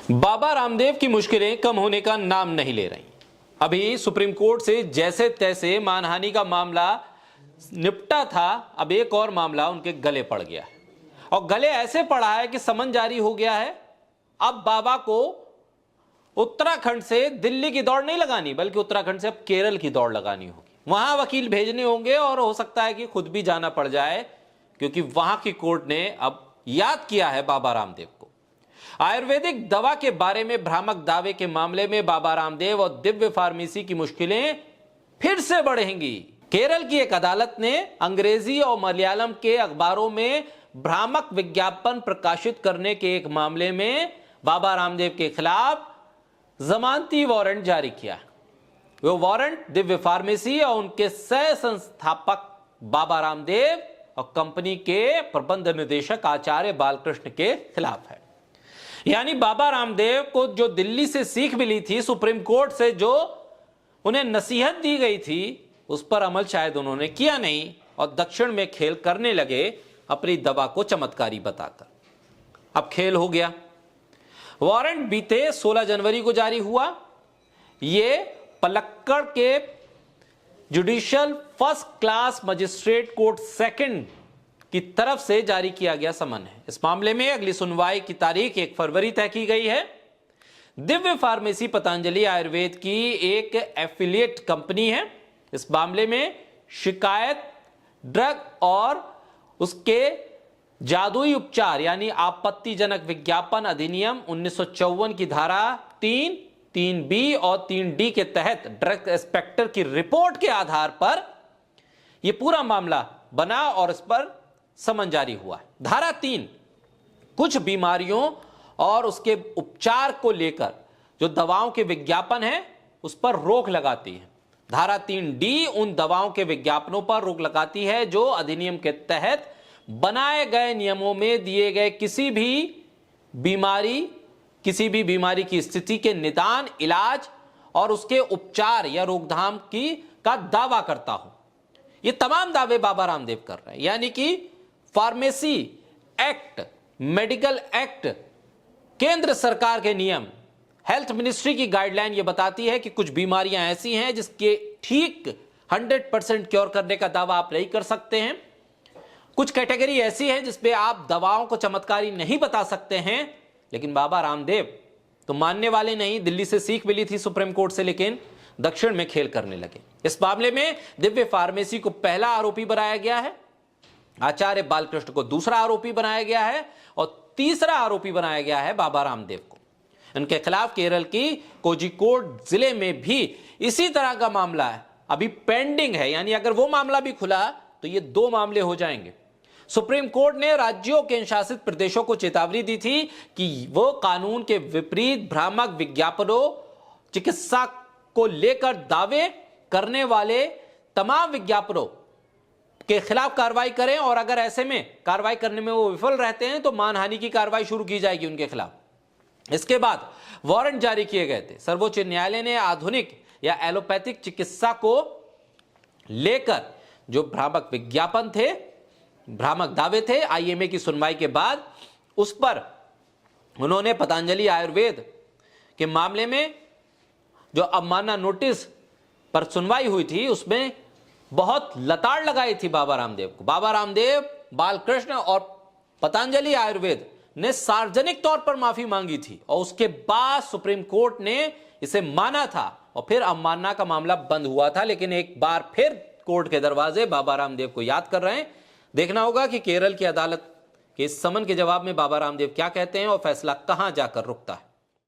बाबा रामदेव की मुश्किलें कम होने का नाम नहीं ले रही। अभी सुप्रीम कोर्ट से जैसे तैसे मानहानि का मामला निपटा था, अब एक और मामला उनके गले पड़ गया है और गले ऐसे पड़ा है कि समन जारी हो गया है। अब बाबा को उत्तराखंड से दिल्ली की दौड़ नहीं लगानी, बल्कि उत्तराखंड से अब केरल की दौड़ लगानी होगी। वहां वकील भेजने होंगे और हो सकता है कि खुद भी जाना पड़ जाए, क्योंकि वहां की कोर्ट ने अब याद किया है बाबा रामदेव को। आयुर्वेदिक दवा के बारे में भ्रामक दावे के मामले में बाबा रामदेव और दिव्य फार्मेसी की मुश्किलें फिर से बढ़ेंगी। केरल की एक अदालत ने अंग्रेजी और मलयालम के अखबारों में भ्रामक विज्ञापन प्रकाशित करने के एक मामले में बाबा रामदेव के खिलाफ जमानती वारंट जारी किया। वो वारंट दिव्य फार्मेसी और उनके सह संस्थापक बाबा रामदेव और कंपनी के प्रबंध निदेशक आचार्य बालकृष्ण के खिलाफ है। यानी बाबा रामदेव को जो दिल्ली से सीख मिली थी, सुप्रीम कोर्ट से जो उन्हें नसीहत दी गई थी, उस पर अमल शायद उन्होंने किया नहीं और दक्षिण में खेल करने लगे अपनी दवा को चमत्कारी बताकर। अब खेल हो गया। वारंट बीते 16 जनवरी को जारी हुआ। यह पलक्कड़ के judicial first class magistrate court second की तरफ से जारी किया गया समन है। इस मामले में अगली सुनवाई की तारीख 1 फरवरी तय की गई है। दिव्य फार्मेसी पतंजलि आयुर्वेद की एक एफिलिएट कंपनी है। इस मामले में शिकायत ड्रग और उसके जादुई उपचार यानी आपत्तिजनक विज्ञापन अधिनियम 1954 की धारा 3, 3B और 3D के तहत ड्रग इंस्पेक्टर की रिपोर्ट के आधार पर यह पूरा मामला बना और इस पर समन जारी हुआ। धारा 3 कुछ बीमारियों और उसके उपचार को लेकर जो दवाओं के विज्ञापन है उस पर रोक लगाती है। धारा 3D उन दवाओं के विज्ञापनों पर रोक लगाती है जो अधिनियम के तहत बनाए गए नियमों में दिए गए किसी भी बीमारी की स्थिति के निदान, इलाज और उसके उपचार या रोकथाम का दावा करता हो। ये तमाम दावे बाबा रामदेव कर रहे हैं। यानी कि फार्मेसी एक्ट, मेडिकल एक्ट, केंद्र सरकार के नियम, हेल्थ मिनिस्ट्री की गाइडलाइन ये बताती है कि कुछ बीमारियां ऐसी हैं जिसके ठीक 100% क्योर करने का दावा आप नहीं कर सकते हैं। कुछ कैटेगरी ऐसी है जिसपे आप दवाओं को चमत्कारी नहीं बता सकते हैं। लेकिन बाबा रामदेव तो मानने वाले नहीं। दिल्ली से सीख मिली थी सुप्रीम कोर्ट से, लेकिन दक्षिण में खेल करने लगे। इस मामले में दिव्य फार्मेसी को पहला आरोपी बनाया गया है, आचार्य बालकृष्ण को दूसरा आरोपी बनाया गया है और तीसरा आरोपी बनाया गया है बाबा रामदेव को। इनके खिलाफ केरल की कोझिकोड जिले में भी इसी तरह का मामला है, अभी पेंडिंग है। यानी अगर वो मामला भी खुला तो ये 2 मामले हो जाएंगे। सुप्रीम कोर्ट ने राज्यों के शासित प्रदेशों को चेतावनी दी थी कि वो कानून के विपरीत भ्रामक विज्ञापनों, चिकित्सा को लेकर दावे करने वाले तमाम विज्ञापनों के खिलाफ कार्रवाई करें और अगर ऐसे में कार्रवाई करने में वो विफल रहते हैं तो मानहानि की कार्रवाई शुरू की जाएगी उनके खिलाफ। इसके बाद वारंट जारी किए गए थे। सर्वोच्च न्यायालय ने आधुनिक या एलोपैथिक चिकित्सा को लेकर जो भ्रामक विज्ञापन थे, भ्रामक दावे थे, आईएमए की सुनवाई के बाद उस पर उन्होंने पतंजलि आयुर्वेद के मामले में जो अवमानना नोटिस पर सुनवाई हुई थी उसमें बहुत लताड़ लगाई थी बाबा रामदेव को। बाबा रामदेव, बालकृष्ण और पतंजलि आयुर्वेद ने सार्वजनिक तौर पर माफी मांगी थी और उसके बाद सुप्रीम कोर्ट ने इसे माना था और फिर अवमानना का मामला बंद हुआ था। लेकिन एक बार फिर कोर्ट के दरवाजे बाबा रामदेव को याद कर रहे हैं। देखना होगा कि केरल की अदालत के इस समन के जवाब में बाबा रामदेव क्या कहते हैं और फैसला कहां जाकर रुकता है।